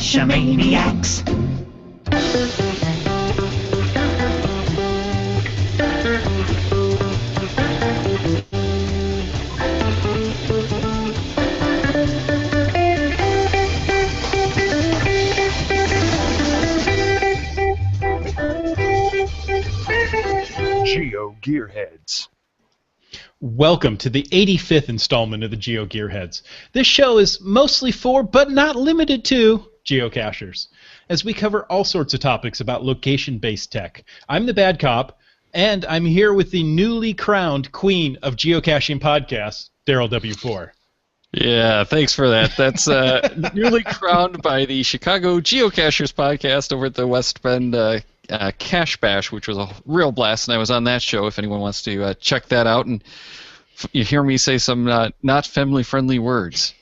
Cache-Maniacs. GeoGearHeads. Welcome to the 85th installment of the GeoGearHeads. This show is mostly for, but not limited to, geocachers, as we cover all sorts of topics about location-based tech. I'm the bad cop, and I'm here with the newly crowned queen of geocaching podcasts, Daryl W4. Yeah, thanks for that. That's newly crowned by the Chicago Geocachers podcast over at the West Bend Cache Bash, which was a real blast, and I was on that show if anyone wants to check that out. And you hear me say some not family-friendly words.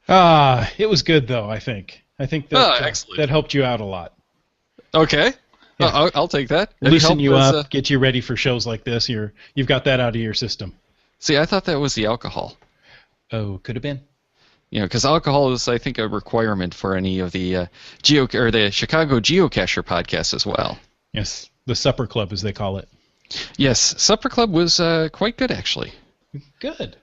It was good, though, I think. I think that, excellent. That helped you out a lot. Okay. Yeah. I'll take that. Loosen you up, get you ready for shows like this. You've got that out of your system. See, I thought that was the alcohol. Oh, could have been. You know, because alcohol is, I think, a requirement for any of the the Chicago Geocacher podcasts as well. Yes, the Supper Club, as they call it. Yes, Supper Club was quite good, actually. Good.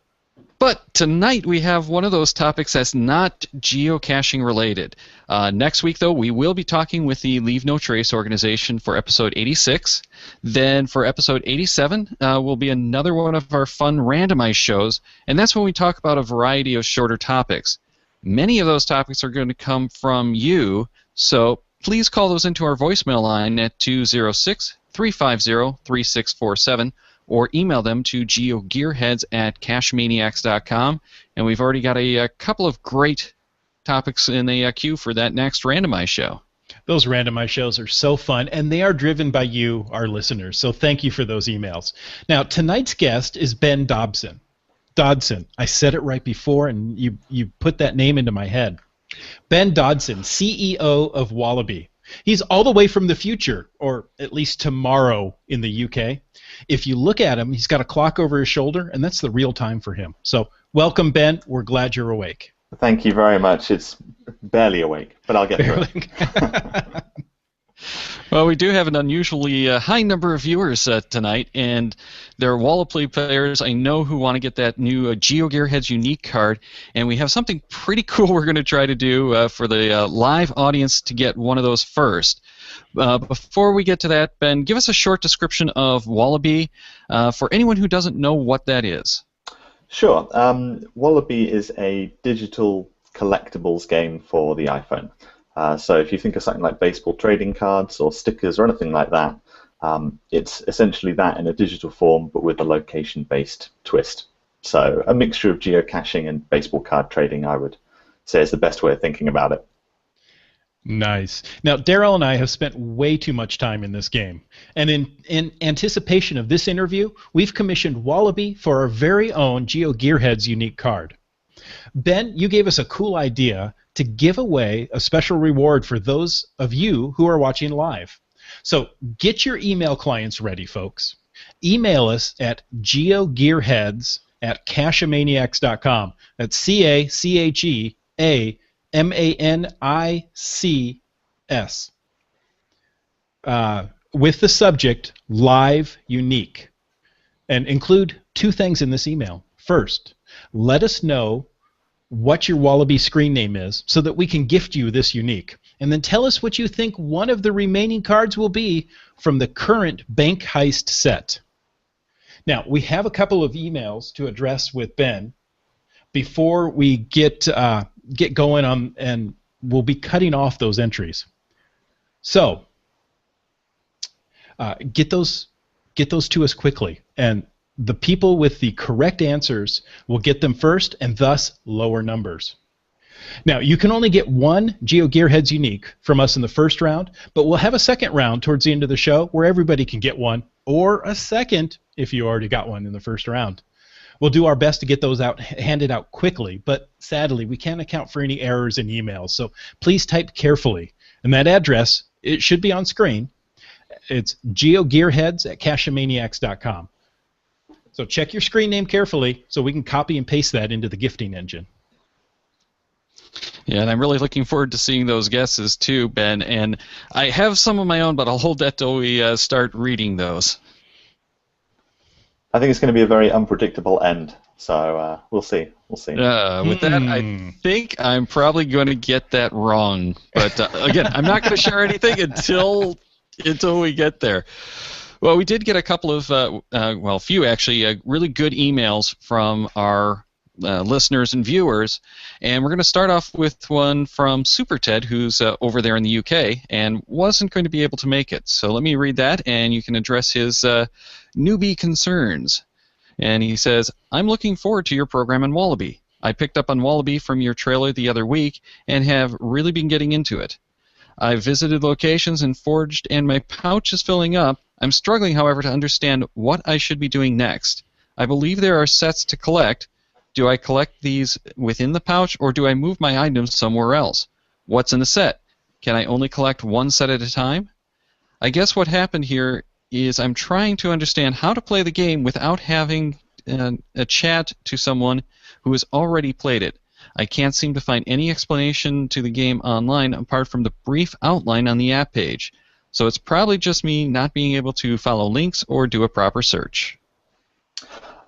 But tonight we have one of those topics that's not geocaching related. Next week, though, we will be talking with the Leave No Trace organization for episode 86. Then for episode 87 will be another one of our fun randomized shows, and that's when we talk about a variety of shorter topics. Many of those topics are going to come from you, so please call those into our voicemail line at 206-350-3647. or email them to geogearheads@cachemaniacs.com. And we've already got a couple of great topics in the queue for that next randomized show. Those randomized shows are so fun, and they are driven by you, our listeners, so thank you for those emails. Now, tonight's guest is Ben Dodson. Dodson. I said it right before, and you put that name into my head. Ben Dodson, CEO of WallaBee. He's all the way from the future, or at least tomorrow in the UK. If you look at him, he's got a clock over his shoulder, and that's the real time for him. So welcome, Ben. We're glad you're awake. Thank you very much. It's barely awake, but I'll get through it. Well, we do have an unusually high number of viewers tonight, and there are WallaBee players I know who want to get that new GeoGearHeads unique card, and we have something pretty cool we're going to try to do for the live audience to get one of those first. Before we get to that, Ben, give us a short description of WallaBee for anyone who doesn't know what that is. Sure. WallaBee is a digital collectibles game for the iPhone. So if you think of something like baseball trading cards or stickers or anything like that, it's essentially that in a digital form but with a location-based twist. So a mixture of geocaching and baseball card trading, I would say, is the best way of thinking about it. Nice. Now, Daryl and I have spent way too much time in this game. And in anticipation of this interview, we've commissioned WallaBee for our very own GeoGearHeads unique card. Ben, you gave us a cool idea to give away a special reward for those of you who are watching live. So get your email clients ready, folks. Email us at geogearheads@cachemaniacs.com. That's CACHEAMANICS. With the subject, Live Unique. And include two things in this email. First, let us know what your WallaBee screen name is so that we can gift you this unique. And then tell us what you think one of the remaining cards will be from the current Bank Heist set. Now, we have a couple of emails to address with Ben before we get going on, and we'll be cutting off those entries. So, get those to us quickly, and the people with the correct answers will get them first, and thus lower numbers. Now, you can only get one GeoGearHeads unique from us in the first round, but we'll have a second round towards the end of the show where everybody can get one, or a second if you already got one in the first round. We'll do our best to get those handed out quickly, but sadly, we can't account for any errors in emails, so please type carefully. And that address, it should be on screen. It's geogearheads@cachemaniacs.com. So check your screen name carefully so we can copy and paste that into the gifting engine. Yeah, and I'm really looking forward to seeing those guesses too, Ben. And I have some of my own, but I'll hold that till we start reading those. I think it's going to be a very unpredictable end. So we'll see. We'll see. With that, I think I'm probably going to get that wrong. But again, I'm not going to share anything until we get there. Well, we did get a couple of, a few actually, really good emails from our listeners and viewers, and we're going to start off with one from Super Ted, who's over there in the UK and wasn't going to be able to make it. So let me read that, and you can address his newbie concerns. And he says, I'm looking forward to your program on WallaBee. I picked up on WallaBee from your trailer the other week and have really been getting into it. I've visited locations and forged, and my pouch is filling up. I'm struggling, however, to understand what I should be doing next. I believe there are sets to collect. Do I collect these within the pouch, or do I move my items somewhere else? What's in the set? Can I only collect one set at a time? I guess what happened here is I'm trying to understand how to play the game without having a chat to someone who has already played it. I can't seem to find any explanation to the game online apart from the brief outline on the app page. So it's probably just me not being able to follow links or do a proper search.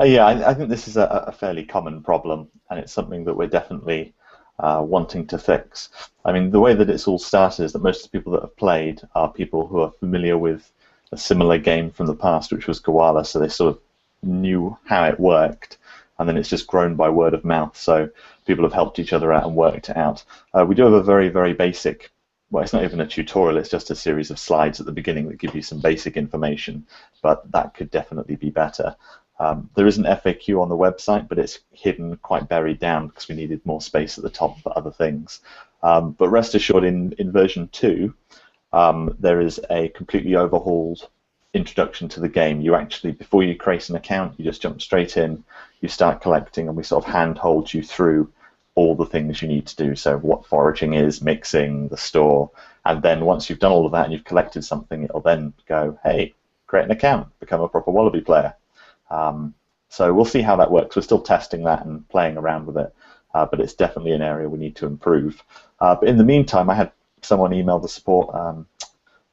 Yeah, I think this is a fairly common problem, and it's something that we're definitely wanting to fix. I mean, the way that it's all started is that most of the people that have played are people who are familiar with a similar game from the past, which was Koala, so they sort of knew how it worked, and then it's just grown by word of mouth, so people have helped each other out and worked it out. We do have a very, very basic, well, it's not even a tutorial, it's just a series of slides at the beginning that give you some basic information, but that could definitely be better. There is an FAQ on the website, but it's hidden, quite buried down, because we needed more space at the top for other things. But rest assured, in version 2, there is a completely overhauled introduction to the game. You actually, before you create an account, you just jump straight in, you start collecting, and we sort of handhold you through all the things you need to do. So what foraging is, mixing, the store, and then once you've done all of that and you've collected something, it'll then go, hey, create an account, become a proper WallaBee player. So we'll see how that works. We're still testing that and playing around with it, but it's definitely an area we need to improve. But in the meantime, I had someone email the support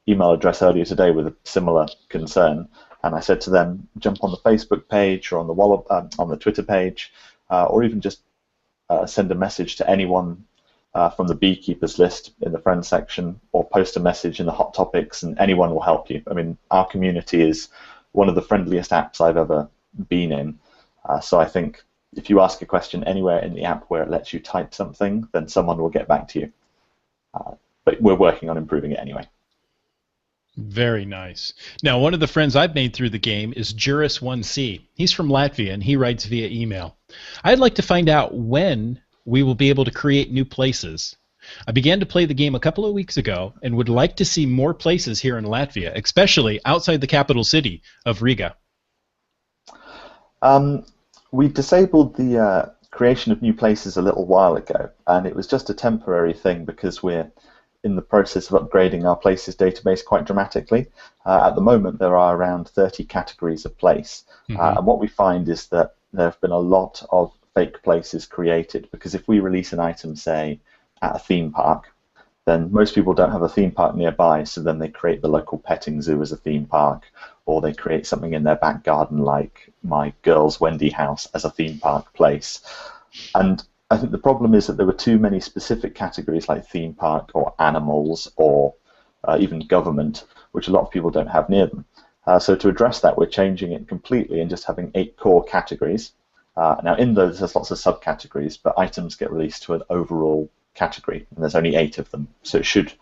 email address earlier today with a similar concern, and I said to them, jump on the Facebook page or on the Twitter page, or even just send a message to anyone from the beekeepers list in the friends section, or post a message in the hot topics, and anyone will help you. I mean, our community is one of the friendliest apps I've ever been in. So I think if you ask a question anywhere in the app where it lets you type something, then someone will get back to you. But we're working on improving it anyway. Very nice. Now, one of the friends I've made through the game is Juris1C. He's from Latvia, and he writes via email. I'd like to find out when we will be able to create new places. I began to play the game a couple of weeks ago and would like to see more places here in Latvia, especially outside the capital city of Riga. We disabled the creation of new places a little while ago, and it was just a temporary thing because we're in the process of upgrading our places database quite dramatically. At the moment, there are around 30 categories of place, and what we find is that there have been a lot of fake places created, because if we release an item, say, at a theme park, then most people don't have a theme park nearby, so then they create the local petting zoo as a theme park, or they create something in their back garden like my girl's Wendy house as a theme park place. And I think the problem is that there were too many specific categories like theme park or animals or even government, which a lot of people don't have near them. So to address that, we're changing it completely and just having 8 core categories. Now in those there's lots of subcategories, but items get released to an overall category, and there's only 8 of them, so it should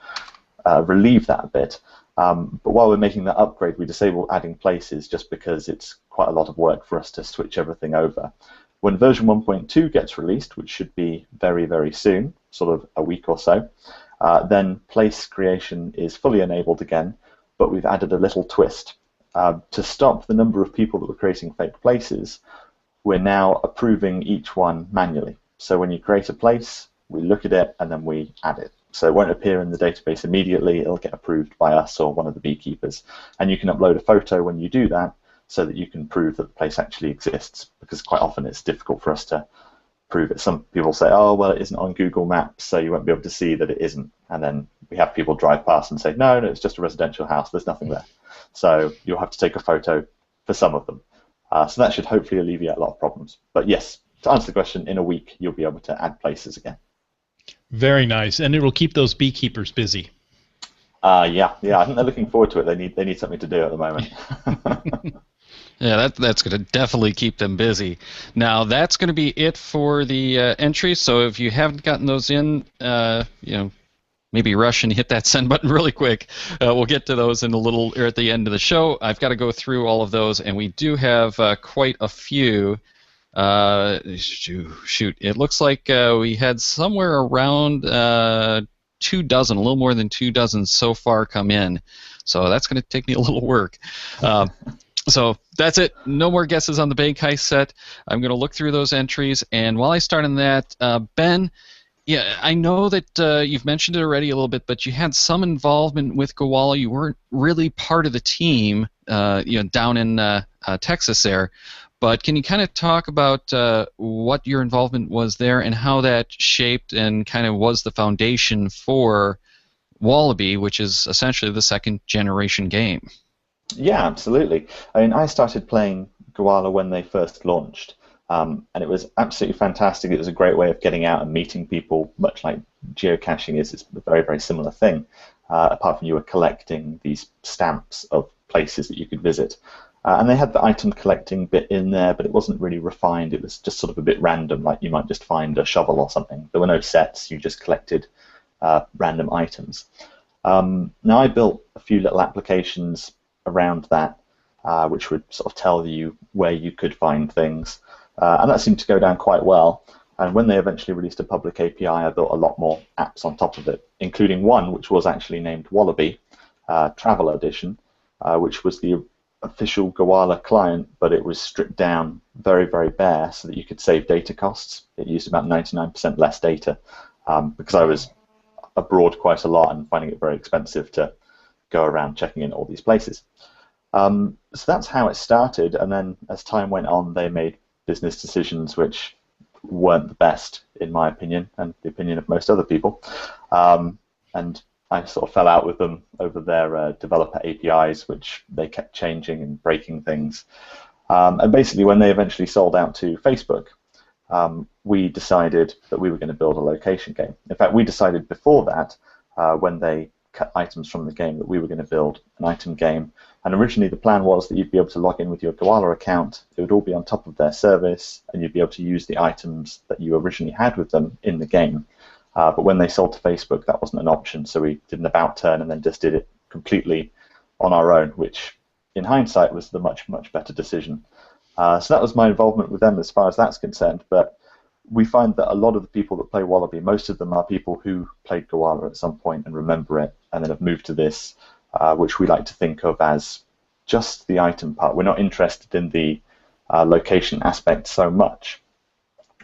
relieve that a bit. But while we're making that upgrade, we disable adding places just because it's quite a lot of work for us to switch everything over. When version 1.2 gets released, which should be very, very soon, sort of a week or so, then place creation is fully enabled again, but we've added a little twist. To stop the number of people that were creating fake places, we're now approving each one manually. So when you create a place, we look at it and then we add it. So it won't appear in the database immediately, it'll get approved by us or one of the beekeepers. And you can upload a photo when you do that so that you can prove that the place actually exists, because quite often it's difficult for us to prove it. Some people say, oh, well, it isn't on Google Maps, so you won't be able to see that it isn't. And then we have people drive past and say, no, it's just a residential house, there's nothing there. So you'll have to take a photo for some of them. So that should hopefully alleviate a lot of problems. But yes, to answer the question, in a week you'll be able to add places again. Very nice, and it will keep those beekeepers busy. Yeah, I think they're looking forward to it. They need something to do at the moment. Yeah, that's going to definitely keep them busy. Now, that's going to be it for the entries. So if you haven't gotten those in, maybe rush and hit that send button really quick. We'll get to those in a little or at the end of the show. I've got to go through all of those, and we do have quite a few. Shoot, it looks like we had somewhere around 24, a little more than 24 so far come in. So that's going to take me a little work. So that's it. No more guesses on the bank heist set. I'm going to look through those entries, and while I start on that, Ben, yeah, I know that you've mentioned it already a little bit, but you had some involvement with Gowalla. You weren't really part of the team, down in Texas there. But can you kind of talk about what your involvement was there and how that shaped and kind of was the foundation for WallaBee, which is essentially the second generation game? Yeah, absolutely. I mean, I started playing Gowalla when they first launched, and it was absolutely fantastic. It was a great way of getting out and meeting people, much like geocaching is. It's a very, very similar thing, apart from you were collecting these stamps of places that you could visit. And they had the item collecting bit in there, but it wasn't really refined. It was just sort of a bit random, like you might just find a shovel or something. There were no sets. You just collected random items. Now, I built a few little applications around that, which would sort of tell you where you could find things. And that seemed to go down quite well. And when they eventually released a public API, I built a lot more apps on top of it, including one which was actually named WallaBee Travel Edition, which was the official Gowalla client, but it was stripped down very, very bare so that you could save data costs. It used about 99% less data because I was abroad quite a lot and finding it very expensive to go around checking in all these places. So that's how it started, and then as time went on, they made business decisions which weren't the best, in my opinion, and the opinion of most other people. And I sort of fell out with them over their developer APIs, which they kept changing and breaking things. And basically, when they eventually sold out to Facebook, we decided that we were going to build a location game. In fact, we decided before that, when they cut items from the game, that we were going to build an item game. And originally, the plan was that you'd be able to log in with your Gowalla account. It would all be on top of their service, and you'd be able to use the items that you originally had with them in the game. But when they sold to Facebook, that wasn't an option, so we did an about turn and then just did it completely on our own, which in hindsight was the much, much better decision. So that was my involvement with them as far as that's concerned. But we find that a lot of the people that play WallaBee, most of them are people who played Gowalla at some point and remember it and then have moved to this, which we like to think of as just the item part. We're not interested in the location aspect so much,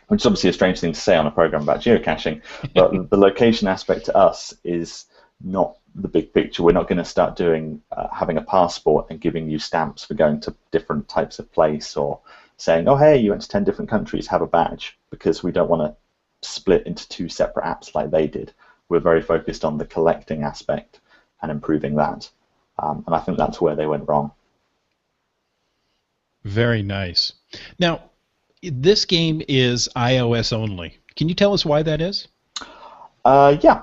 which is obviously a strange thing to say on a program about geocaching, but the location aspect to us is not the big picture. We're not going to start doing having a passport and giving you stamps for going to different types of place, or saying, oh, hey, you went to 10 different countries, have a badge, because we don't want to split into two separate apps like they did. We're very focused on the collecting aspect and improving that. And I think that's where they went wrong. Very nice. Now, this game is iOS only. Can you tell us why that is? Yeah.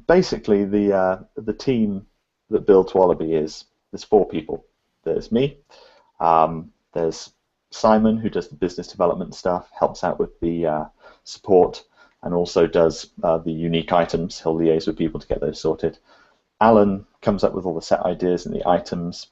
Basically, the team that builds WallaBee there's 4 people. There's me. There's Simon, who does the business development stuff, helps out with the support, and also does the unique items. He'll liaise with people to get those sorted. Alan comes up with all the set ideas and the items,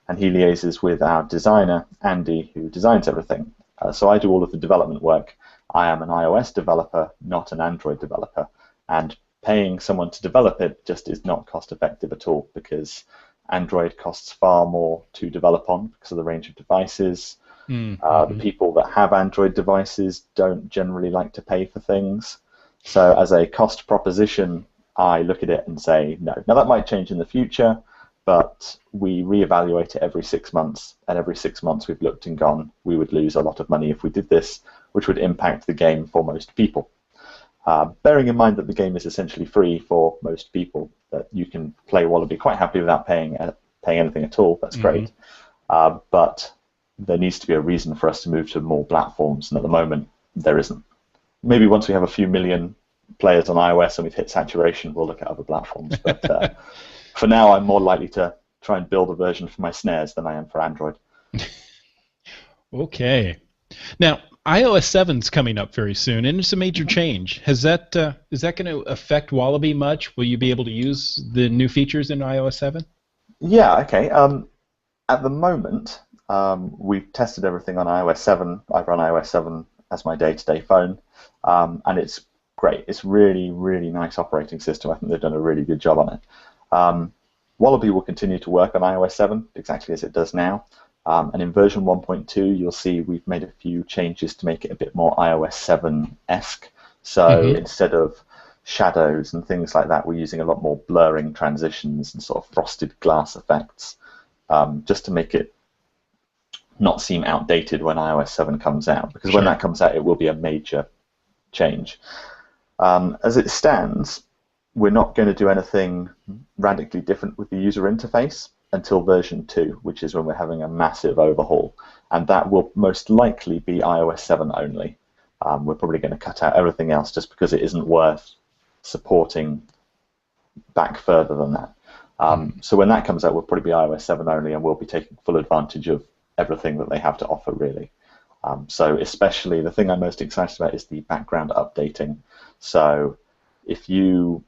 and he liaises with our designer, Andy, who designs everything. So I do all of the development work. I am an iOS developer, not an Android developer, and paying someone to develop it just is not cost effective at all, because Android costs far more to develop on because of the range of devices. The people that have Android devices don't generally like to pay for things. So as a cost proposition, I look at it and say no. Now that might change in the future, but we reevaluate it every 6 months, and every 6 months we've looked and gone, we would lose a lot of money if we did this, which would impact the game for most people. Bearing in mind that the game is essentially free for most people, that you can play WallaBee quite happily without paying anything at all, that's great. But there needs to be a reason for us to move to more platforms, and at the moment, there isn't. Maybe once we have a few million players on iOS and we've hit saturation, we'll look at other platforms. But for now, I'm more likely to try and build a version for my snares than I am for Android. Okay. Now, iOS 7's coming up very soon, and it's a major change. Is that going to affect WallaBee much? Will you be able to use the new features in iOS 7? Yeah, okay. At the moment, we've tested everything on iOS 7. I run iOS 7 as my day-to-day phone, and it's great. It's really, really nice operating system. I think they've done a really good job on it. WallaBee will continue to work on iOS 7 exactly as it does now. And in version 1.2, you'll see we've made a few changes to make it a bit more iOS 7-esque. So instead of shadows and things like that, we're using a lot more blurring transitions and sort of frosted glass effects, just to make it not seem outdated when iOS 7 comes out. Because when that comes out, it will be a major change. As it stands, we're not going to do anything radically different with the user interface until version 2, which is when we're having a massive overhaul, and that will most likely be iOS 7 only. We're probably going to cut out everything else just because it isn't worth supporting back further than that. So when that comes out, we'll probably be iOS 7 only, and we'll be taking full advantage of everything that they have to offer, really. So especially the thing I'm most excited about is the background updating. So if you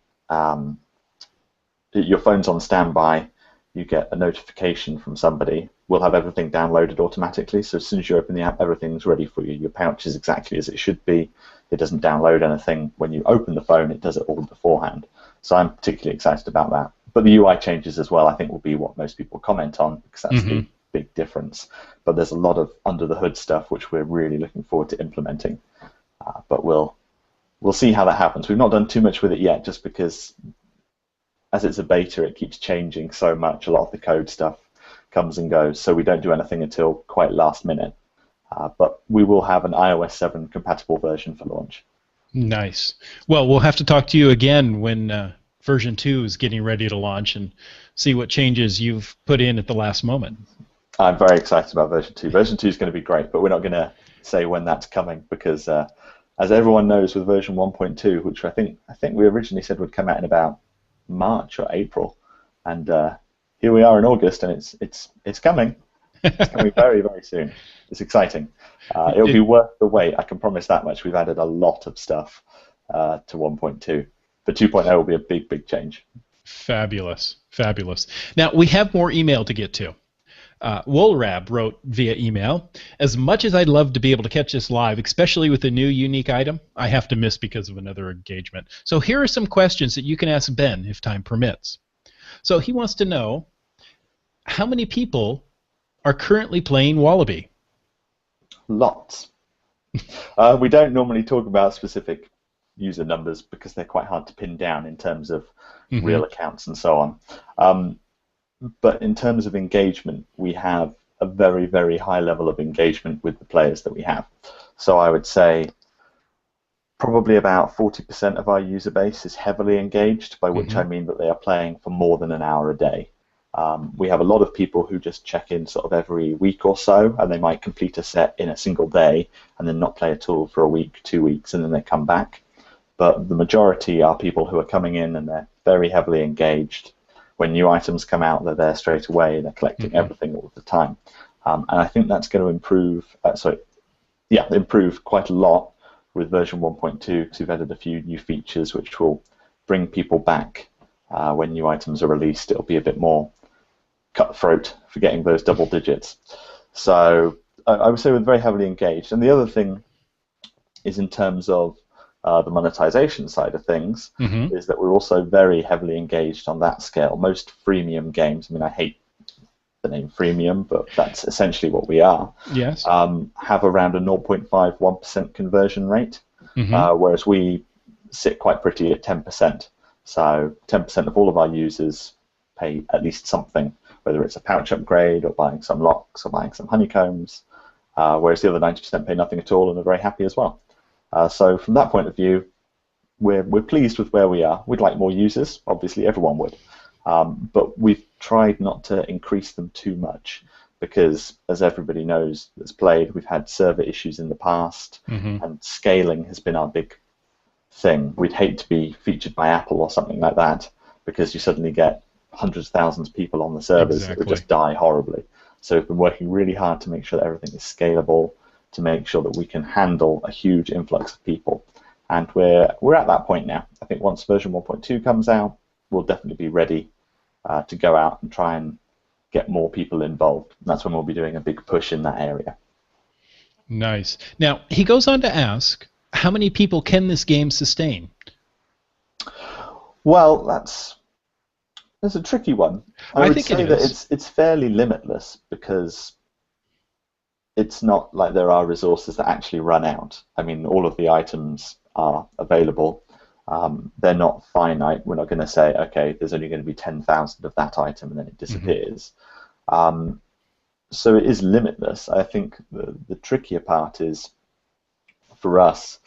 your phone's on standby, you get a notification from somebody, we'll have everything downloaded automatically. So as soon as you open the app, everything's ready for you. Your pouch is exactly as it should be. It doesn't download anything. When you open the phone, it does it all beforehand. So I'm particularly excited about that. But the UI changes as well, I think, will be what most people comment on, because that's the big difference. But there's a lot of under-the-hood stuff which we're really looking forward to implementing. But we'll see how that happens. We've not done too much with it yet, just because as it's a beta, it keeps changing so much. A lot of the code stuff comes and goes, so we don't do anything until quite last minute. But we will have an iOS 7 compatible version for launch. Nice. Well, we'll have to talk to you again when version 2 is getting ready to launch and see what changes you've put in at the last moment. I'm very excited about version 2. Version 2 is going to be great, but we're not going to say when that's coming because, as everyone knows, with version 1.2, which I think we originally said would come out in about March or April, and here we are in August, and it's coming. It's coming very, very soon. It's exciting. It'll be worth the wait. I can promise that much. We've added a lot of stuff to 1.2. But 2.0 will be a big, big change. Fabulous, fabulous. Now we have more email to get to. Wolrab wrote via email, as much as I'd love to be able to catch this live, especially with a new unique item, I have to miss because of another engagement. So here are some questions that you can ask Ben if time permits. So he wants to know, how many people are currently playing WallaBee? Lots. We don't normally talk about specific user numbers because they're quite hard to pin down in terms of real accounts and so on. But in terms of engagement, we have a very, very high level of engagement with the players that we have. So I would say probably about 40% of our user base is heavily engaged, by which I mean that they are playing for more than an hour a day. We have a lot of people who just check in sort of every week or so, and they might complete a set in a single day and then not play at all for a week, 2 weeks, and then they come back. But the majority are people who are coming in and they're very heavily engaged. When new items come out, they're there straight away. They're collecting everything all the time, and I think that's going to improve quite a lot with version 1.2. Because we've added a few new features which will bring people back when new items are released. It'll be a bit more cutthroat for getting those double digits. So I would say we're very heavily engaged. And the other thing is in terms of the monetization side of things, is that we're also very heavily engaged on that scale. Most freemium games, I mean, I hate the name freemium, but that's essentially what we are, yes, have around a 0.51% conversion rate, whereas we sit quite pretty at 10%. So 10% of all of our users pay at least something, whether it's a pouch upgrade or buying some locks or buying some honeycombs, whereas the other 90% pay nothing at all and are very happy as well. So from that point of view, we're pleased with where we are. We'd like more users, obviously everyone would, but we've tried not to increase them too much because, as everybody knows that's played, we've had server issues in the past, and scaling has been our big thing. We'd hate to be featured by Apple or something like that because you suddenly get hundreds of thousands of people on the servers that would just die horribly. So we've been working really hard to make sure that everything is scalable, to make sure that we can handle a huge influx of people. And we're at that point now. I think once version 1.2 comes out, we'll definitely be ready to go out and try and get more people involved. And that's when we'll be doing a big push in that area. Nice. Now, he goes on to ask, how many people can this game sustain? Well, that's a tricky one. I would think say it that is. it's fairly limitless because it's not like there are resources that actually run out. I mean, all of the items are available. They're not finite. We're not going to say, okay, there's only going to be 10,000 of that item and then it disappears. So it is limitless. I think the trickier part is, for us,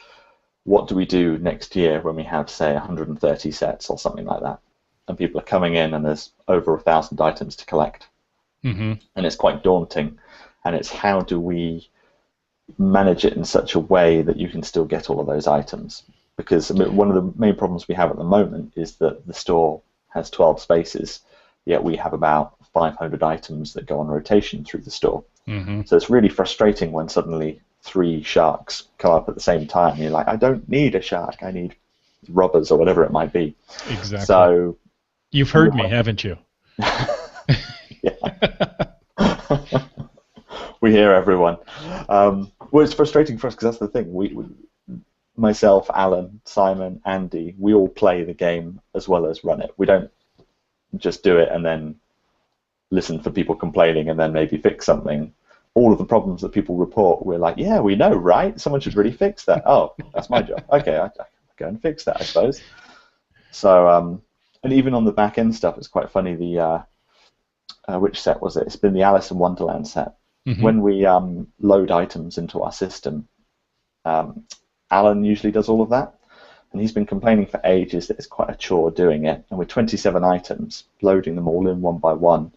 what do we do next year when we have, say, 130 sets or something like that? And people are coming in and there's over 1,000 items to collect. And it's quite daunting. And it's how do we manage it in such a way that you can still get all of those items? Because one of the main problems we have at the moment is that the store has 12 spaces, yet we have about 500 items that go on rotation through the store. So it's really frustrating when suddenly 3 sharks come up at the same time. And you're like, I don't need a shark, I need robbers or whatever it might be. Exactly. So you've heard me, haven't you? We hear everyone. Well, it's frustrating for us because that's the thing. We, myself, Alan, Simon, Andy, we all play the game as well as run it. We don't just do it and then listen for people complaining and then maybe fix something. All of the problems that people report, we're like, yeah, we know, right? Someone should really fix that. Oh, that's my job. Okay, I go and fix that, I suppose. So, and even on the back end stuff, it's quite funny. The which set was it? It's been the Alice in Wonderland set. When we load items into our system, Alan usually does all of that, and he's been complaining for ages that it's quite a chore doing it. And with 27 items, loading them all in one by one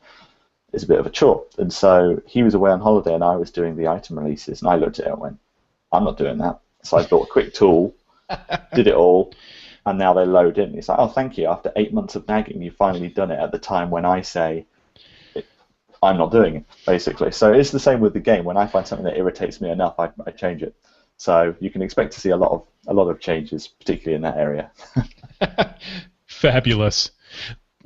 is a bit of a chore. And so he was away on holiday, and I was doing the item releases, and I looked at it and went, I'm not doing that. So I built a quick tool, did it all, and now they load in. He's like, oh, thank you. After 8 months of nagging, you've finally done it at the time when I say I'm not doing it, basically. So it's the same with the game. When I find something that irritates me enough, I change it. So you can expect to see a lot of changes, particularly in that area. Fabulous.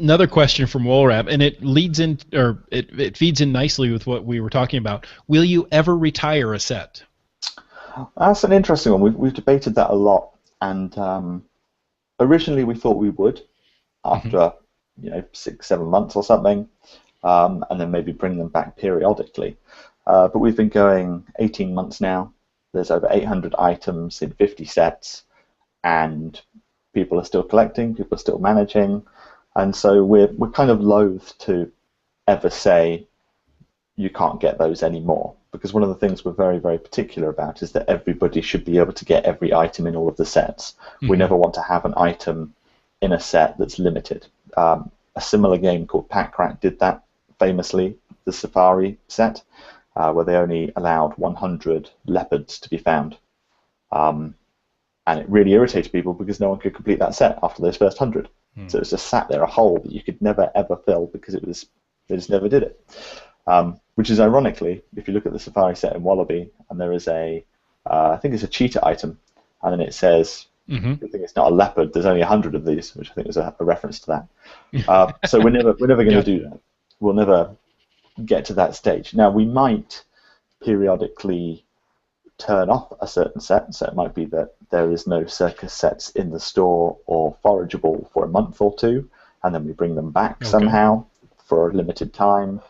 Another question from WollWrap, and it leads in, or it feeds in nicely with what we were talking about. Will you ever retire a set? That's an interesting one. We've debated that a lot, and originally we thought we would after 6-7 months or something. And then maybe bring them back periodically. But we've been going 18 months now. There's over 800 items in 50 sets, and people are still collecting, people are still managing, and so we're kind of loath to ever say you can't get those anymore, because one of the things we're very, very particular about is that everybody should be able to get every item in all of the sets. We never want to have an item in a set that's limited. A similar game called Pack Rat did that famously, the Safari set, where they only allowed 100 leopards to be found. And it really irritated people because no one could complete that set after those first 100. So it was just sat there, a hole that you could never, ever fill because they just never did it. Which is ironically, if you look at the Safari set in WallaBee, and there is I think it's a cheetah item, and then it says, I think it's not a leopard, there's only 100 of these, which I think was a reference to that. So we're never going to do that. We'll never get to that stage. Now, we might periodically turn off a certain set, so it might be that there is no circus sets in the store or forageable for a month or two, and then we bring them back somehow for a limited time.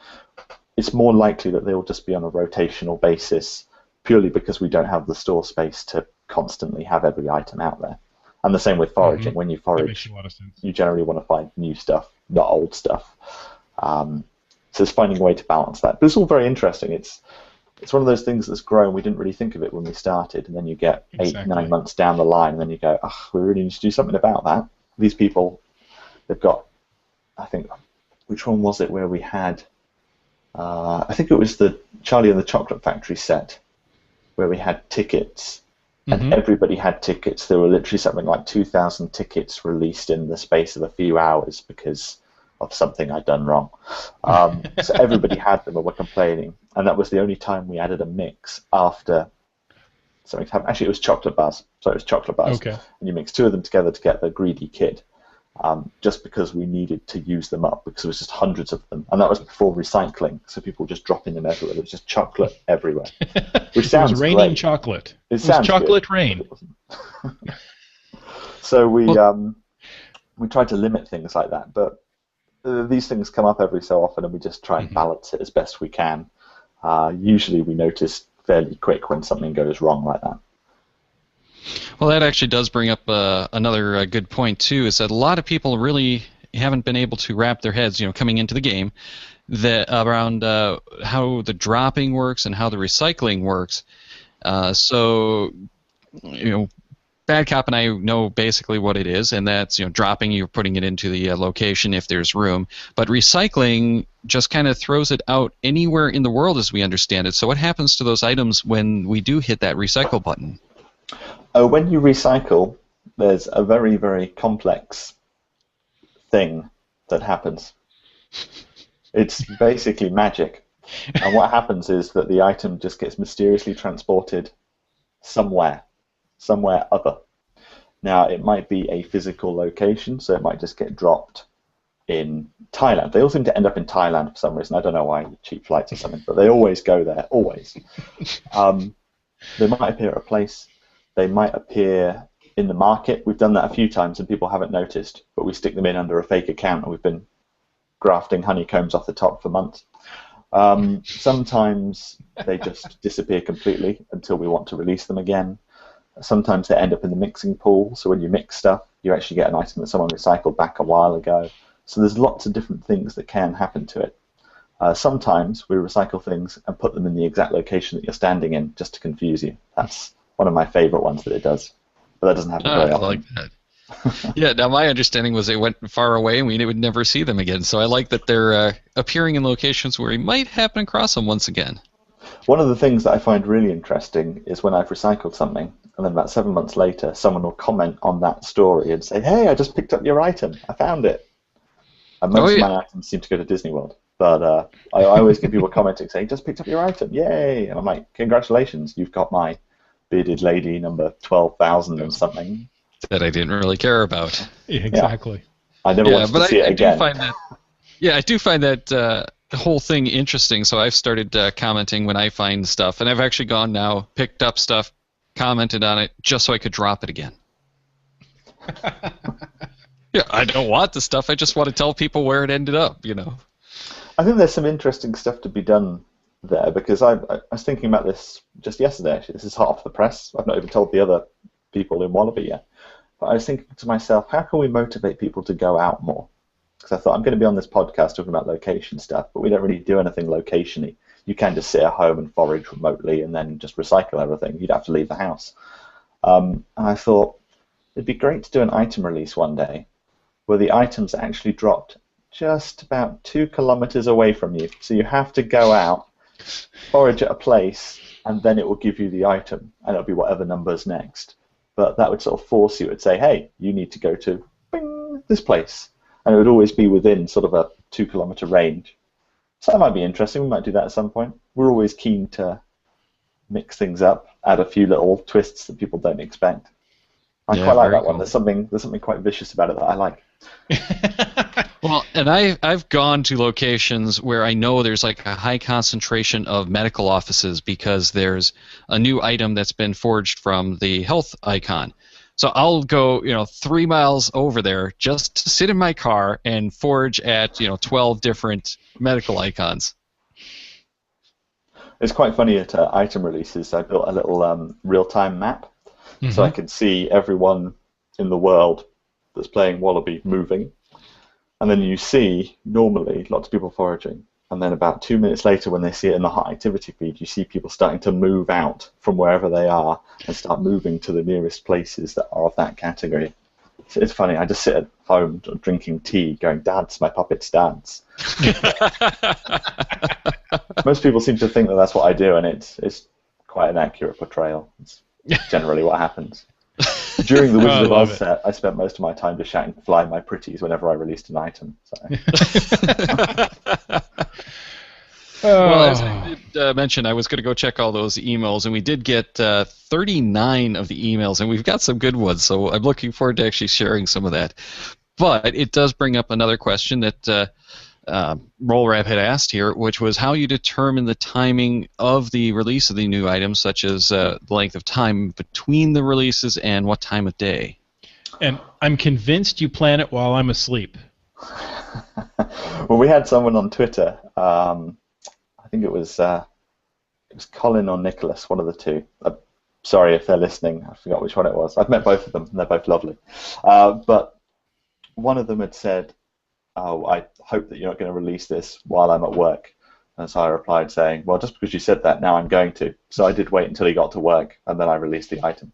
It's more likely that they'll just be on a rotational basis, purely because we don't have the store space to constantly have every item out there. And the same with foraging. When you forage, that makes a lot of sense. you generally want to find new stuff not old stuff. So it's finding a way to balance that. But it's all very interesting. It's one of those things that's grown. We didn't really think of it when we started, and then you get 8-9 months down the line, and then you go, oh, we really need to do something about that. These people, they've got, I think, which one was it where we had, I think it was the Charlie and the Chocolate Factory set, where we had tickets, and everybody had tickets. There were literally something like 2,000 tickets released in the space of a few hours because of something I'd done wrong. So everybody had them and were complaining, and that was the only time we added a mix after something happened. Actually, it was chocolate bars. So it was chocolate bars. Okay. And you mix two of them together to get the greedy kid, just because we needed to use them up, because there was just hundreds of them. And that was before recycling, so people were just dropping them everywhere. There was just chocolate everywhere. Which sounds It was raining great. chocolate. It was sounds chocolate good. rain. So we tried to limit things like that, but these things come up every so often, and we just try and balance it as best we can. Usually we notice fairly quick when something goes wrong like that. Well, that actually does bring up another good point, too, is that a lot of people really haven't been able to wrap their heads, coming into the game, around how the dropping works and how the recycling works. So, Bad Cop and I know basically what it is, and that's dropping, you're putting it into the location if there's room. But recycling just kind of throws it out anywhere in the world as we understand it. So what happens to those items when we do hit that recycle button? When you recycle, there's a very, very complex thing that happens. It's basically magic. And what happens is that the item just gets mysteriously transported somewhere other. Now, it might be a physical location, so it might just get dropped in Thailand. They all seem to end up in Thailand for some reason. I don't know why, cheap flights or something, but they always go there, always. They might appear at a place. They might appear in the market. We've done that a few times and people haven't noticed, but we stick them in under a fake account and we've been grafting honeycombs off the top for months. Sometimes they just disappear completely until we want to release them again. Sometimes they end up in the mixing pool, so when you mix stuff, you actually get an item that someone recycled back a while ago. So there's lots of different things that can happen to it. Sometimes we recycle things and put them in the exact location that you're standing in just to confuse you. That's one of my favorite ones that it does, but that doesn't happen very often. I like that. Yeah, now my understanding was they went far away and we would never see them again, so I like that they're appearing in locations where we might happen across them once again. One of the things that I find really interesting is when I've recycled something, and then about 7 months later, someone will comment on that story and say, hey, I just picked up your item, I found it. And most of my items seem to go to Disney World. But I always get people commenting saying, just picked up your item, yay! And I'm like, congratulations, you've got my bearded lady number 12,000 and something. That I didn't really care about. Yeah, exactly. Yeah. I never wanted to see it again. I do find that the whole thing interesting, so I've started commenting when I find stuff, and I've actually gone now, picked up stuff, commented on it, just so I could drop it again. Yeah, I don't want the stuff, I just want to tell people where it ended up, I think there's some interesting stuff to be done there, because I was thinking about this just yesterday, actually. This is hot off the press. I've not even told the other people in WallaBee yet. But I was thinking to myself, how can we motivate people to go out more? Because I thought, I'm going to be on this podcast talking about location stuff, but we don't really do anything location-y. You can just sit at home and forage remotely and then just recycle everything. You'd have to leave the house. And I thought, it'd be great to do an item release one day where the items are actually dropped just about 2 kilometers away from you. So you have to go out, forage at a place, and then it will give you the item, and it'll be whatever number's next. But that would sort of force you. It would say, hey, you need to go to this place. And it would always be within sort of a 2 kilometer range. So that might be interesting. We might do that at some point. We're always keen to mix things up, add a few little twists that people don't expect. I quite like that one. There's something quite vicious about it that I like. Well, and I've gone to locations where I know there's like a high concentration of medical offices because there's a new item that's been forged from the health icon. So I'll go, 3 miles over there just to sit in my car and forge at, 12 different medical icons. It's quite funny at item releases. I built a little real-time map, so I could see everyone in the world that's playing WallaBee moving. And then you see, normally, lots of people foraging. And then about 2 minutes later, when they see it in the hot activity feed, you see people starting to move out from wherever they are and start moving to the nearest places that are of that category. So it's funny, I just sit at home drinking tea, going, "Dance, my puppets dance." Most people seem to think that that's what I do, and it's quite an accurate portrayal. It's generally what happens. During the Wizard of Oz set, I spent most of my time just shouting "Fly my pretties" whenever I released an item. So. Well, as I did mention, I was going to go check all those emails, and we did get 39 of the emails, and we've got some good ones, so I'm looking forward to actually sharing some of that. But it does bring up another question that RollRap had asked here, which was how you determine the timing of the release of the new items, such as the length of time between the releases and what time of day. And I'm convinced you plan it while I'm asleep. Well, we had someone on Twitter. I think it was Colin or Nicholas, one of the two. Sorry if they're listening. I forgot which one it was. I've met both of them, and they're both lovely. But one of them had said, "Oh, I hope that you're not going to release this while I'm at work." And so I replied saying, "Well, just because you said that, now I'm going to." So I did wait until he got to work, and then I released the item.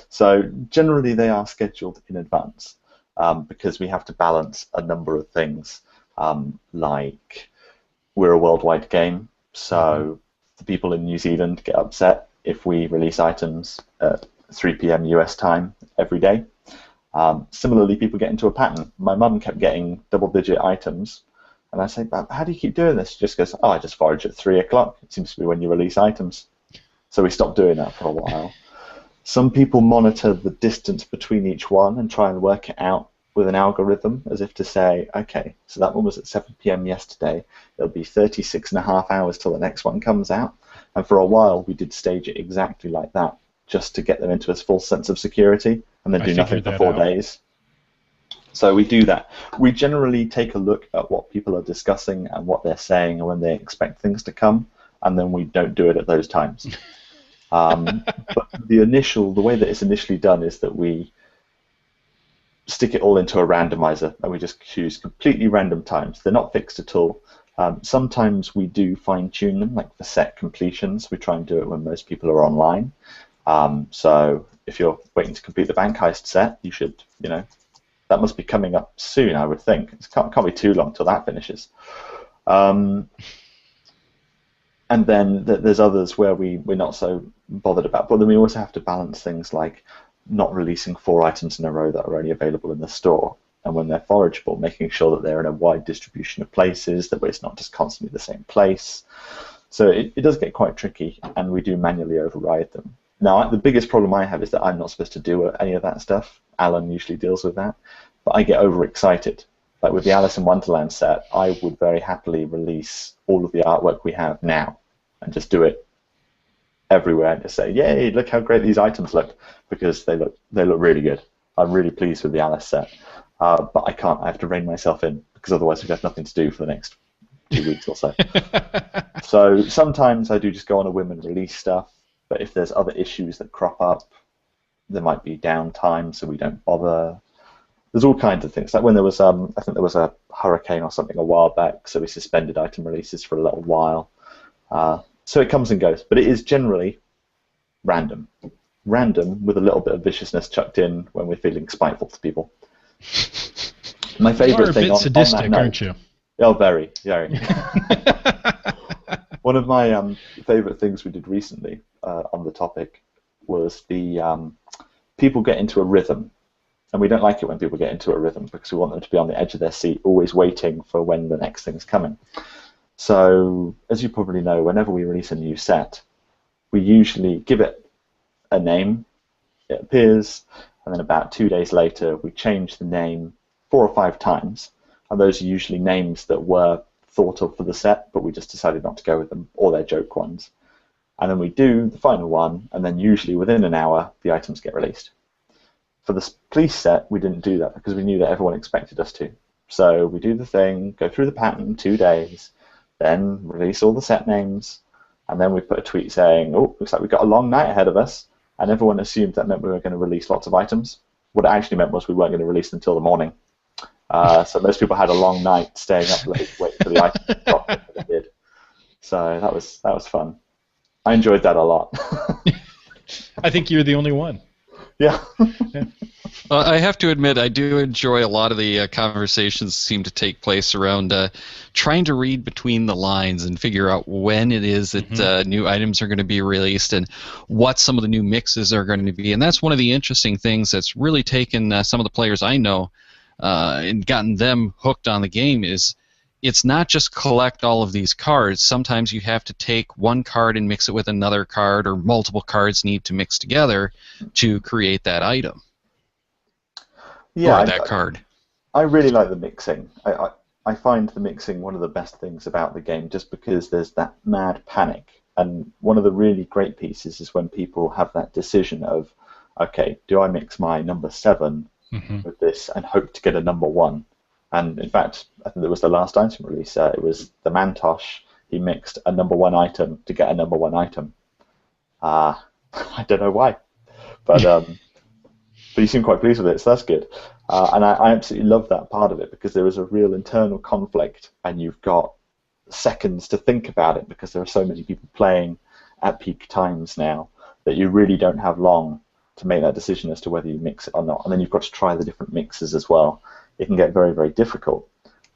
So generally they are scheduled in advance because we have to balance a number of things, like we're a worldwide game. So the people in New Zealand get upset if we release items at 3 p.m. US time every day. Similarly, people get into a pattern. My mum kept getting double-digit items, and I say, "How do you keep doing this?" She just goes, "Oh, I just forage at 3 o'clock. It seems to be when you release items." So we stopped doing that for a while. Some people monitor the distance between each one and try and work it out with an algorithm, as if to say, okay, so that one was at 7 p.m. yesterday. It'll be 36 and a half hours till the next one comes out. And for a while, we did stage it exactly like that, just to get them into a full sense of security, and then do nothing for 4 days. So we do that. We generally take a look at what people are discussing and what they're saying and when they expect things to come, and then we don't do it at those times. But the way that it's initially done is that we stick it all into a randomizer, and we just choose completely random times. They're not fixed at all. Sometimes we do fine-tune them, like for set completions. We try and do it when most people are online. So if you're waiting to complete the bank heist set, you should, that must be coming up soon, I would think. It can't be too long till that finishes. And then there's others where we're not so bothered about. But then we also have to balance things like not releasing 4 items in a row that are only available in the store. And when they're forageable, making sure that they're in a wide distribution of places, that it's not just constantly the same place. So it does get quite tricky, and we do manually override them. Now, the biggest problem I have is that I'm not supposed to do any of that stuff. Alan usually deals with that. But I get overexcited. Like with the Alice in Wonderland set, I would very happily release all of the artwork we have now and just do it everywhere and just say, "Yay, look how great these items look," because they look really good. I'm really pleased with the Alice set. But I can't. I have to rein myself in, because otherwise we'd have nothing to do for the next 2 weeks or so. So sometimes I do just go on a whim and release stuff, but if there's other issues that crop up, there might be downtime, so we don't bother. There's all kinds of things. Like when there was, I think there was a hurricane or something a while back, so we suspended item releases for a little while. So it comes and goes, but it is generally random. Random with a little bit of viciousness chucked in when we're feeling spiteful to people. My favourite thing on sadistic, that note, aren't you? Oh, very, very. One of my favourite things we did recently on the topic was the people get into a rhythm. And we don't like it when people get into a rhythm, because we want them to be on the edge of their seat, always waiting for when the next thing's coming. So, as you probably know, whenever we release a new set, we usually give it a name, it appears, and then about 2 days later we change the name 4 or 5 times, and those are usually names that were thought of for the set, but we just decided not to go with them, or they're joke ones. And then we do the final one, and then usually within an hour the items get released. For the police set, we didn't do that because we knew that everyone expected us to. So we do the thing, go through the pattern, 2 days, then release all the set names, and then we put a tweet saying, "Oh, looks like we've got a long night ahead of us," and everyone assumed that meant we were going to release lots of items. What it actually meant was we weren't going to release them until the morning. So most people had a long night staying up late waiting for the item to drop before they did. So that was fun. I enjoyed that a lot. I think you're the only one. Yeah. I have to admit, I do enjoy a lot of the conversations seem to take place around trying to read between the lines and figure out when it is that new items are going to be released and what some of the new mixes are going to be. And that's one of the interesting things that's really taken some of the players I know and gotten them hooked on the game is it's not just collect all of these cards. Sometimes you have to take one card and mix it with another card, or multiple cards need to mix together to create that item. Yeah, or that card. I really like the mixing. I find the mixing one of the best things about the game, just because there's that mad panic. And one of the really great pieces is when people have that decision of, okay, do I mix my number 7 with this and hope to get a number 1? And in fact, I think it was the last item release. It was the Mantosh. He mixed a number 1 item to get a number 1 item. I don't know why, but you seem quite pleased with it, so that's good. And I absolutely love that part of it, because there is a real internal conflict, and you've got seconds to think about it, because there are so many people playing at peak times now that you really don't have long to make that decision as to whether you mix it or not. And then you've got to try the different mixes as well. It can get very, very difficult,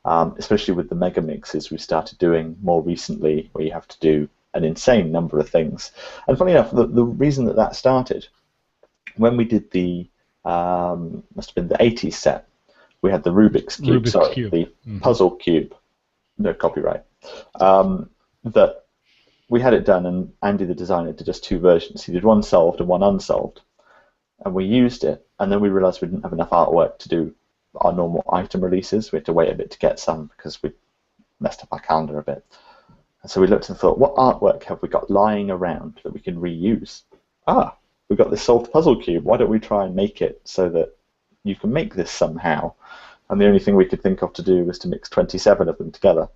especially with the mega mixes we started doing more recently, where you have to do an insane number of things. And funny enough, the reason that started, when we did the must have been the 80s set, we had the Rubik's Cube, the puzzle cube, no copyright, that we had it done, and Andy the designer did just 2 versions. He did one solved and one unsolved, and we used it, and then we realized we didn't have enough artwork to do our normal item releases. We had to wait a bit to get some because we messed up our calendar a bit. And so we looked and thought, what artwork have we got lying around that we can reuse? We've got this solved puzzle cube. Why don't we try and make it so that you can make this somehow? And the only thing we could think of to do was to mix 27 of them together,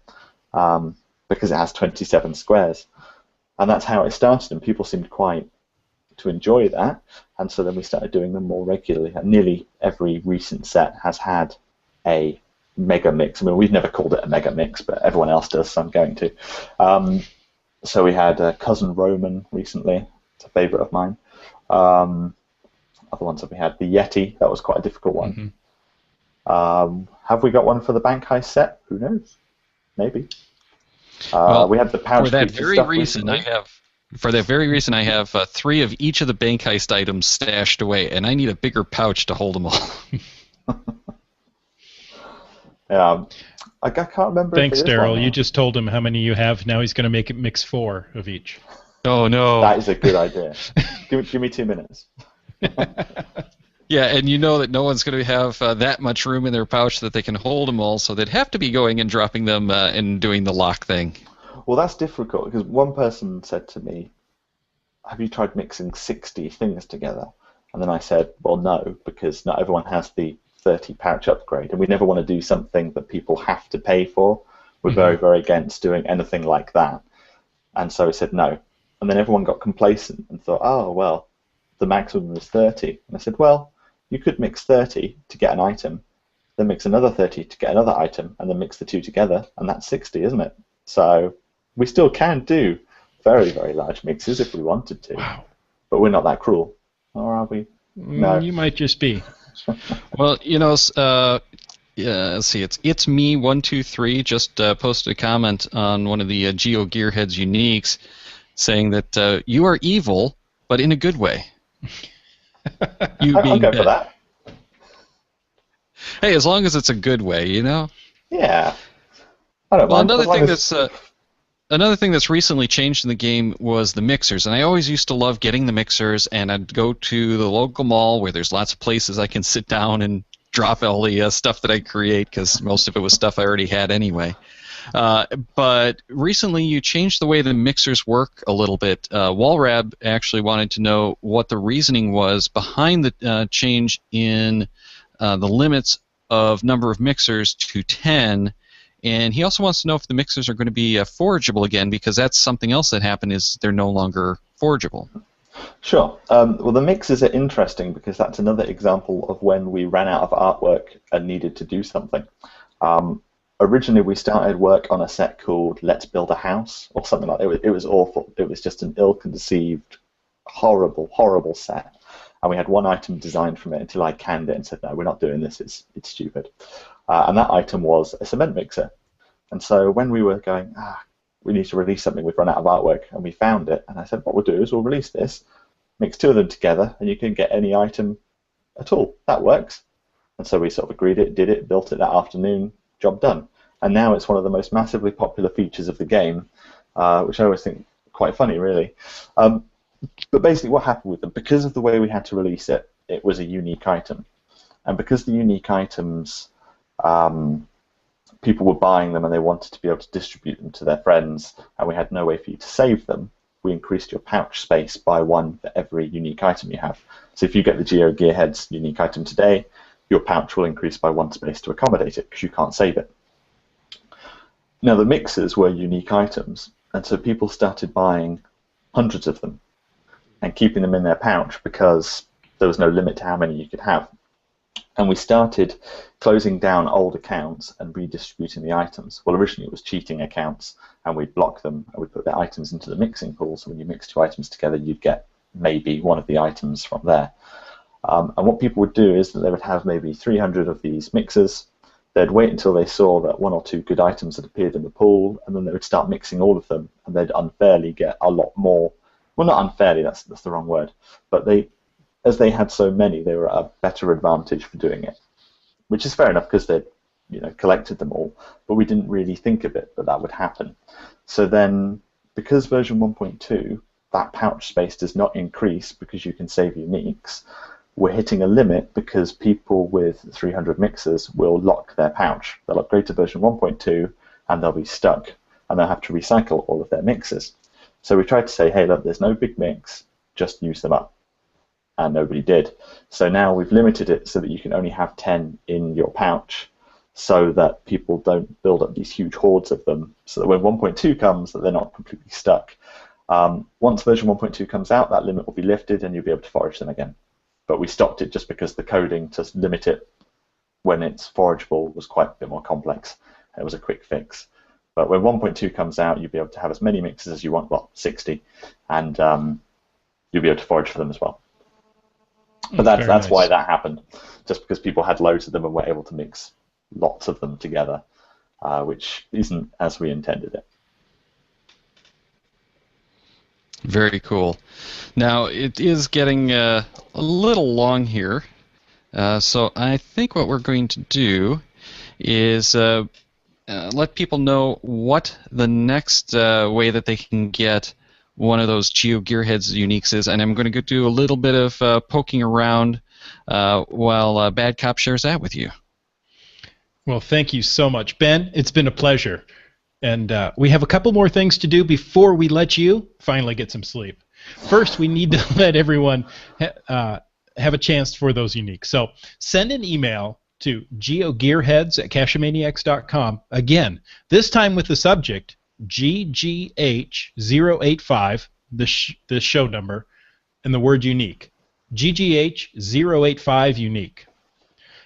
because it has 27 squares. And that's how it started, and people seemed quite to enjoy that. And so then we started doing them more regularly. And nearly every recent set has had a mega mix. I mean, we've never called it a mega mix, but everyone else does, so I'm going to. So we had Cousin Roman recently. It's a favourite of mine. Other ones that we had, the Yeti, that was quite a difficult one. Have we got one for the Bank Heist set? Who knows? Maybe. We had the pouch. For that very reason, I have 3 of each of the Bank Heist items stashed away, and I need a bigger pouch to hold them all. Yeah, I can't remember. Thanks, Daryl. You just told him how many you have. Now he's going to make it mix 4 of each. Oh, no. That is a good idea. Give me 2 minutes. Yeah, and you know that no one's going to have that much room in their pouch that they can hold them all, so they'd have to be going and dropping them and doing the lock thing. Well, that's difficult, because one person said to me, have you tried mixing 60 things together? And then I said, well, no, because not everyone has the 30 pouch upgrade, and we never want to do something that people have to pay for. We're very, very against doing anything like that. And so I said no. And then everyone got complacent and thought, oh, well, the maximum is 30. And I said, well, you could mix 30 to get an item, then mix another 30 to get another item, and then mix the 2 together, and that's 60, isn't it? So we still can do very, very large mixes if we wanted to. Wow. But we're not that cruel. Or are we? No. You might just be. Well, you know, let's see. It's me 123 just posted a comment on one of the GeoGearHeads uniques, saying that you are evil, but in a good way. I'll go for that. Hey, as long as it's a good way, you know. Yeah. I don't mind. Another thing that's recently changed in the game was the mixers, and I always used to love getting the mixers, and I'd go to the local mall where there's lots of places I can sit down and drop all the stuff that I create, because most of it was stuff I already had anyway. But recently you changed the way the mixers work a little bit. WallaBee actually wanted to know what the reasoning was behind the change in the limits of number of mixers to 10. And he also wants to know if the mixers are going to be forageable again, because that's something else that happened, is they're no longer forageable. Sure. Well, the mixes are interesting because that's another example of when we ran out of artwork and needed to do something. Um, Originally, we started work on a set called Let's Build a House or something like that. It was awful. It was just an ill-conceived, horrible, horrible set. And we had one item designed from it until I canned it and said, no, we're not doing this. It's stupid. And that item was a cement mixer. And so when we were going, we need to release something, we've run out of artwork, and we found it. And I said, what we'll do is we'll release this, mix two of them together, and you can get any item at all. That works. And so we sort of agreed it, did it, built it that afternoon, job done. And now it's one of the most massively popular features of the game, which I always think quite funny, really. But basically what happened with them, because of the way we had to release it, it was a unique item. And because the unique items, people were buying them and they wanted to be able to distribute them to their friends, and we had no way for you to save them, we increased your pouch space by 1 for every unique item you have. So if you get the GeoGearHeads unique item today, your pouch will increase by 1 space to accommodate it because you can't save it. Now the mixers were unique items, and so people started buying hundreds of them and keeping them in their pouch because there was no limit to how many you could have. And we started closing down old accounts and redistributing the items. Well, originally it was cheating accounts, and we'd block them and we'd put the items into the mixing pool, so when you mix 2 items together you'd get maybe one of the items from there. And what people would do is that they would have maybe 300 of these mixers. They'd wait until they saw that 1 or 2 good items had appeared in the pool, and then they would start mixing all of them, and they'd unfairly get a lot more. Well, not unfairly, that's the wrong word, but as they had so many, they were at a better advantage for doing it, which is fair enough because they'd collected them all, but we didn't really think of it that would happen. So then, because version 1.2, that pouch space does not increase because you can save uniques, we're hitting a limit because people with 300 mixers will lock their pouch. They'll upgrade to version 1.2 and they'll be stuck, and they'll have to recycle all of their mixers. So we tried to say, hey, look, there's no big mix, just use them up. And nobody did. So now we've limited it so that you can only have 10 in your pouch, so that people don't build up these huge hordes of them, so that when 1.2 comes, that they're not completely stuck. Once version 1.2 comes out, that limit will be lifted and you'll be able to forage them again. But we stopped it just because the coding to limit it when it's forageable was quite a bit more complex. It was a quick fix. But when 1.2 comes out, you'll be able to have as many mixes as you want, well, 60, and you'll be able to forage for them as well. But that's nice. Why that happened, just because people had loads of them and were able to mix lots of them together, which isn't as we intended it. Very cool. Now, it is getting a little long here, so I think what we're going to do is let people know what the next way that they can get one of those GeoGearHeads uniques is, and I'm going to do a little bit of poking around while Bad Cop shares that with you. Well, thank you so much, Ben. It's been a pleasure. And we have a couple more things to do before we let you finally get some sleep. First, we need to let everyone have a chance for those uniques. So send an email to geogearheads@cachemaniacs.com. Again, this time with the subject GGH085, the show number, and the word unique. GGH085 unique.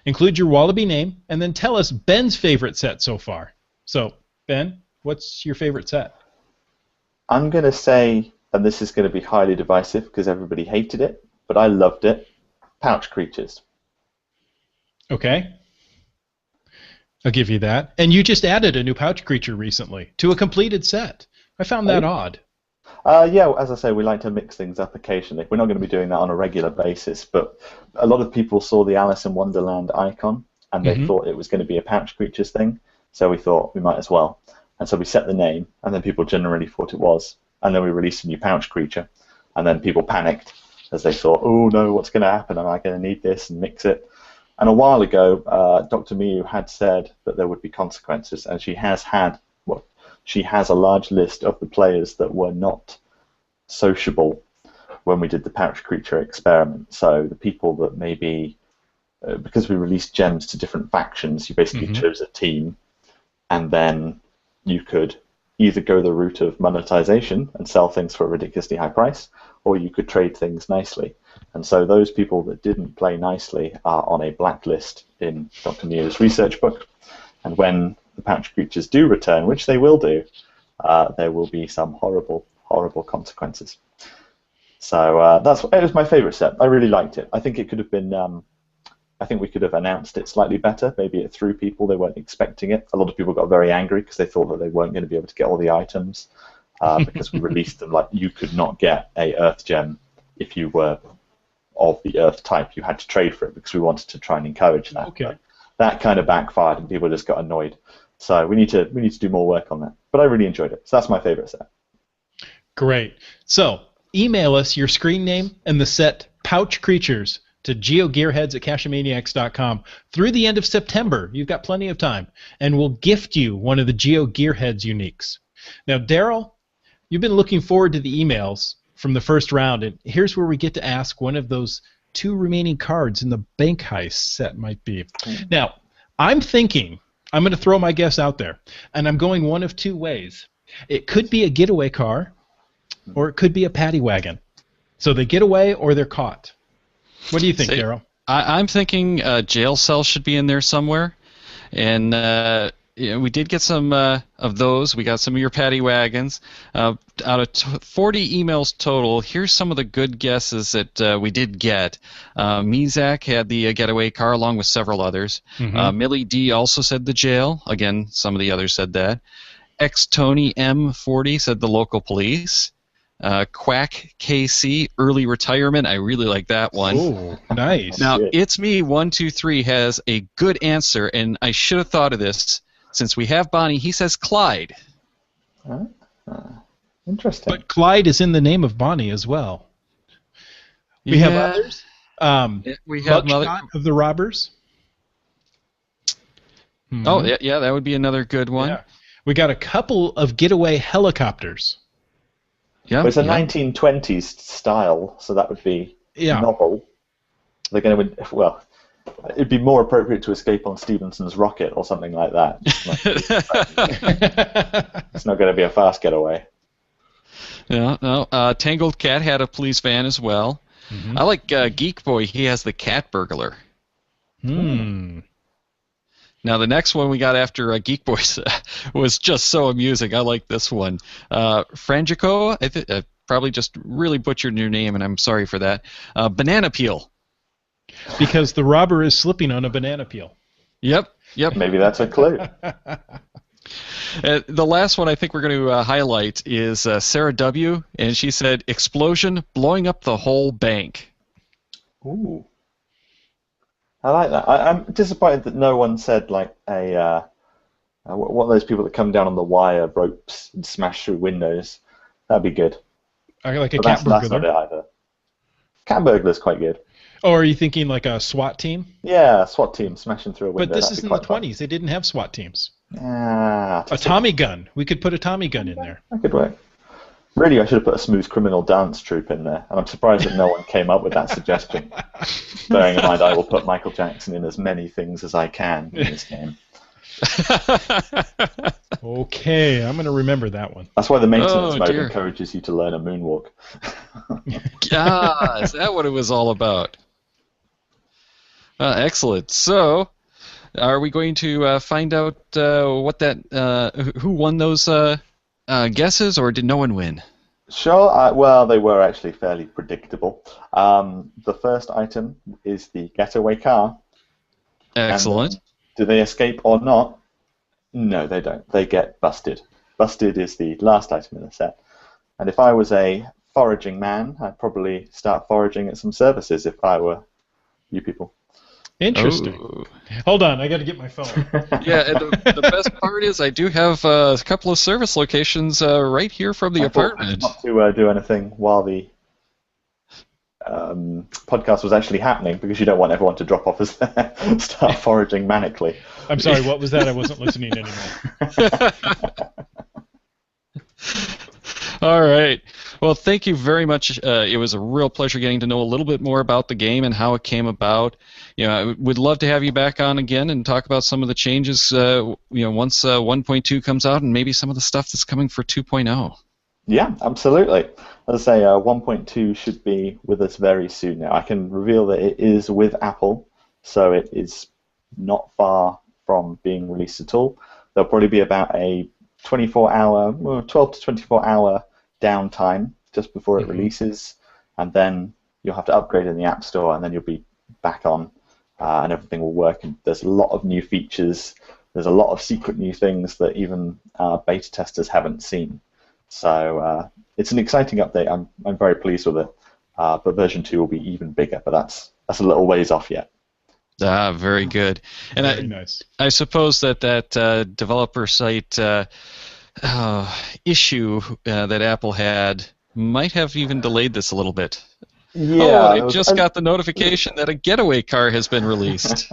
Include your WallaBee name, and then tell us Ben's favorite set so far. So, Ben, what's your favorite set? I'm going to say, and this is going to be highly divisive because everybody hated it, but I loved it, pouch creatures. Okay. I'll give you that. And you just added a new pouch creature recently to a completed set. I found that odd. Yeah, as I say, we like to mix things up occasionally. We're not going to be doing that on a regular basis, but a lot of people saw the Alice in Wonderland icon, and they thought it was going to be a pouch creatures thing, so we thought we might as well. And so we set the name, and then people generally thought it was. And then we released a new pouch creature, and then people panicked as they thought, oh no, what's going to happen? Am I going to need this and mix it? And a while ago, Dr. Miu had said that there would be consequences, and she has a large list of the players that were not sociable when we did the pouch creature experiment. So the people that maybe, because we released gems to different factions, you basically chose a team, and then you could either go the route of monetization and sell things for a ridiculously high price, or you could trade things nicely. And so those people that didn't play nicely are on a blacklist in Dr. Neo's research book. And when the pouch creatures do return, which they will do, there will be some horrible, horrible consequences. So it was my favorite set. I really liked it. I think it could have been. I think we could have announced it slightly better. Maybe it threw people; they weren't expecting it. A lot of people got very angry because they thought that they weren't going to be able to get all the items because we released them. Like you could not get a Earth gem if you were of the Earth type. You had to trade for it because we wanted to try and encourage that. Okay. But that kind of backfired, and people just got annoyed. So we need to do more work on that. But I really enjoyed it. So that's my favorite set. Great. So email us your screen name and the set Pouch Creatures to GeoGearHeads@CacheManiacs.com through the end of September. You've got plenty of time. And we'll gift you one of the GeoGearHeads uniques. Now, Daryl, you've been looking forward to the emails from the first round, and here's where we get to ask one of those 2 remaining cards in the Bank Heist set might be. Now, I'm thinking, I'm going to throw my guess out there, and I'm going one of 2 ways. It could be a getaway car, or it could be a paddy wagon. So they get away or they're caught. What do you think, Daryl? I'm thinking jail cell should be in there somewhere. And we did get some of those. We got some of your paddy wagons. Out of 40 emails total, here's some of the good guesses that we did get. Mizak had the getaway car along with several others. Millie D also said the jail. Again, some of the others said that. X-Tony M40 said the local police. Quack KC, early retirement. I really like that one. Oh, nice. Now, It's Me 123 has a good answer, and I should have thought of this. Since we have Bonnie, he says Clyde. Interesting. But Clyde is in the name of Bonnie as well. We have others. We have Mugshot of the Robbers. Oh, yeah, that would be another good one. Yeah. We got a couple of getaway helicopters. Yeah, it's a 1920s style, so that would be novel. They're going to, well, it'd be more appropriate to escape on Stevenson's rocket or something like that. It's not going to be a fast getaway. Yeah, no. Tangled Cat had a police van as well. I like Geek Boy. He has the cat burglar. Now, the next one we got after Geek Boys was just so amusing. I like this one. Frangico, I probably just really butchered your name, and I'm sorry for that. Banana Peel. Because the robber is slipping on a banana peel. Yep. Maybe that's a clue. The last one I think we're going to highlight is Sarah W., and she said, explosion blowing up the whole bank. Ooh. I like that. I'm disappointed that no one said like one of those people that come down on the wire ropes and smash through windows. That'd be good. Like a But cat that's burglar. not it either. Cat burglar's quite good. Oh, are you thinking like a SWAT team? Yeah, a SWAT team smashing through a window. But this that'd is be in the quite fun. 20s. They didn't have SWAT teams. A Tommy gun. We could put a Tommy gun in there. That could work. Really, I should have put a smooth criminal dance troupe in there, and I'm surprised that no one came up with that suggestion. Bearing in mind, I will put Michael Jackson in as many things as I can in this game. Okay, I'm going to remember that one. That's why the maintenance mode encourages you to learn a moonwalk. Is that what it was all about? Excellent. So, are we going to find out what that who won those guesses, or did no one win? Sure. Well, they were actually fairly predictable. The first item is the getaway car. Excellent. Do they escape or not? No, they don't. They get busted. Busted is the last item in the set. And if I was a foraging man, I'd probably start foraging at some services if I were you people. Interesting. Oh. Hold on, I got to get my phone. Yeah, and the best part is I do have a couple of service locations right here from the apartment. Not to do anything while the podcast was actually happening, because you don't want everyone to drop off as they start foraging manically. I'm sorry, what was that? I wasn't listening anymore. All right. Well, thank you very much. It was a real pleasure getting to know a little bit more about the game and how it came about. I would love to have you back on again and talk about some of the changes. Once 1.2 comes out, and maybe some of the stuff that's coming for 2.0. Yeah, absolutely. As I say, 1.2 should be with us very soon now. I can reveal that it is with Apple, so it is not far from being released at all. There'll probably be about a 24-hour, 12 to 24-hour downtime just before it releases, and then you'll have to upgrade in the App Store, and then you'll be back on, and everything will work. And there's a lot of new features. There's a lot of secret new things that even beta testers haven't seen. So it's an exciting update. I'm very pleased with it. But version 2 will be even bigger, but that's a little ways off yet. Very good. And Very nice. I suppose that developer site issue that Apple had might have even delayed this a little bit. Yeah, I just got the notification that a getaway car has been released.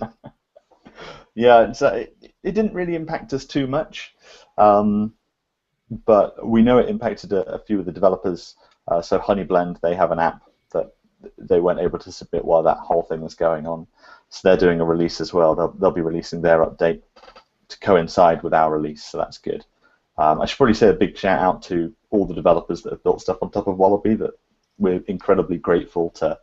Yeah, it didn't really impact us too much, but we know it impacted a few of the developers. So Honeyblend, they have an app that they weren't able to submit while that whole thing was going on. So they're doing a release as well. They'll be releasing their update to coincide with our release, so that's good. I should probably say a big shout out to all the developers that have built stuff on top of WallaBee. That we're incredibly grateful to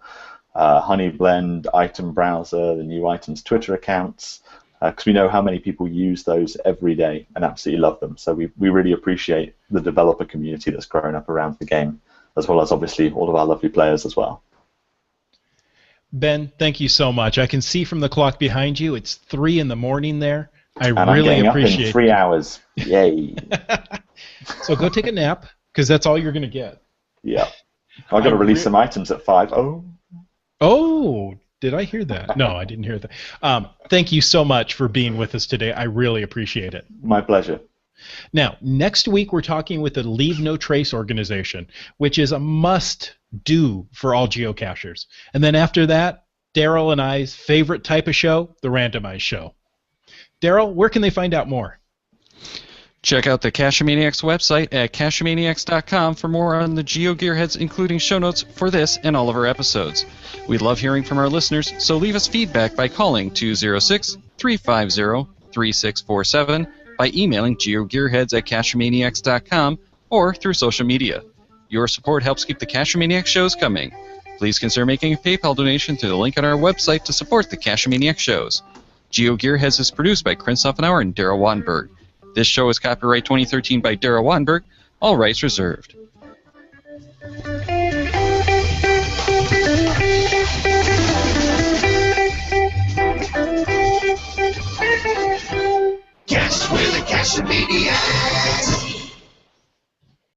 Honeyblend, Item Browser, the new Items Twitter accounts, because we know how many people use those every day and absolutely love them. So we really appreciate the developer community that's grown up around the game, as well as obviously all of our lovely players as well. Ben, thank you so much. I can see from the clock behind you, it's 3 a.m. there. And I I'm really getting appreciate up in 3 hours. Yay. So go take a nap, because that's all you're going to get. Yeah. I've got to release some items at 5. Oh, did I hear that? No, I didn't hear that. Thank you so much for being with us today. I really appreciate it. My pleasure. Now, next week we're talking with the Leave No Trace organization, which is a must-do for all geocachers. And then after that, Daryl and I's favorite type of show, the randomized show. Daryl, where can they find out more? Check out the Cachemaniacs website at cachemaniacs.com for more on the GeoGearHeads, including show notes for this and all of our episodes. We love hearing from our listeners, so leave us feedback by calling 206-350-3647, by emailing geogearheads at cachemaniacs.com, or through social media. Your support helps keep the Cachemaniacs shows coming. Please consider making a PayPal donation through the link on our website to support the Cachemaniacs shows. GeoGearHeads is produced by Chris Offenauer and Daryl Wanberg. This show is copyright 2013 by Daryl Wanberg, all rights reserved. Guess we're the Cachemaniacs.